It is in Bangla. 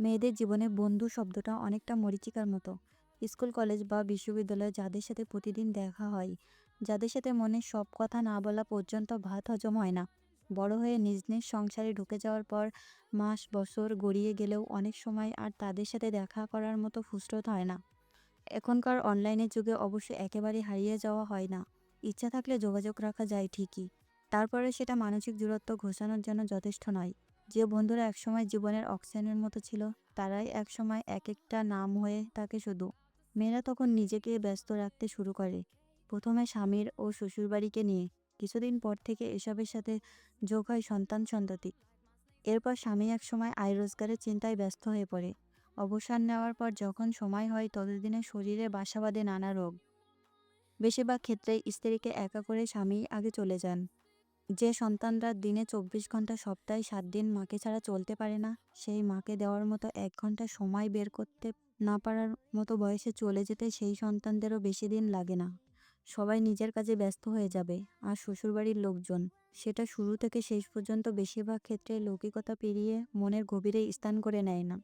মেয়েদের জীবনে বন্ধু শব্দটা অনেকটা মরীচিকার মতো। স্কুল, কলেজ বা বিশ্ববিদ্যালয়ে যাদের সাথে প্রতিদিন দেখা হয়, যাদের সাথে মনের সব কথা না বলা পর্যন্ত ভাত হজম হয় না। বড় হয়ে নিজ নিজ সংসারে ঢুকে যাওয়ার পর মাস, বছর গড়িয়ে গেলেও অনেক সময় আর তাদের সাথে দেখা করার মতো ফুসরত হয় না। এখনকার অনলাইনের যুগে অবশ্য একেবারেই হারিয়ে যাওয়া হয় না। ইচ্ছা থাকলে যোগাযোগ রাখা যায় ঠিকই। তারপরে সেটা মানসিক দূরত্ব ঘোচানোর জন্য যথেষ্ট নয়। যে বন্ধুরা একসময় জীবনের অক্সিজেনের মতো ছিল, তারাই একসময় একেকটা নাম হয়ে থাকে শুধু। মেয়েরা তখন নিজেকে ব্যস্ত রাখতে শুরু করে। প্রথমে স্বামীর ও শ্বশুরবাড়িকে নিয়ে। কিছুদিন পর থেকে এসবের সাথে যোগ হয় সন্তান-সন্ততি। এরপর স্বামী একসময় আয় রোজগারের চিন্তায় ব্যস্ত হয়ে পড়ে। অবসর নেওয়ার পর যখন সময় হয় ততদিনে শরীরে বাসা বাঁধে নানা রোগ। বেশিরভাগ ক্ষেত্রেই স্ত্রীকে একা করে স্বামী আগে চলে যান। যে সন্তানরা দিনে ২৪ ঘন্টা সপ্তাহে ৭ দিন মাকে ছাড়া চলতে পারে না, সেই মাকে দেওয়ার মতো ১ ঘন্টা সময় বের করতে না পারার মতো বয়সে চলে যেতে সেই সন্তানদেরও বেশি দিন লাগে না। সবাই নিজের কাজে ব্যস্ত হয়ে যাবে। আর শ্বশুরবাড়ির লোকজন, সেটা শুরু থেকে শেষ পর্যন্ত বেশিরভাগ ক্ষেত্রে লৌকিকতা পেরিয়ে মনের গভীরে স্থান করে নেয় না।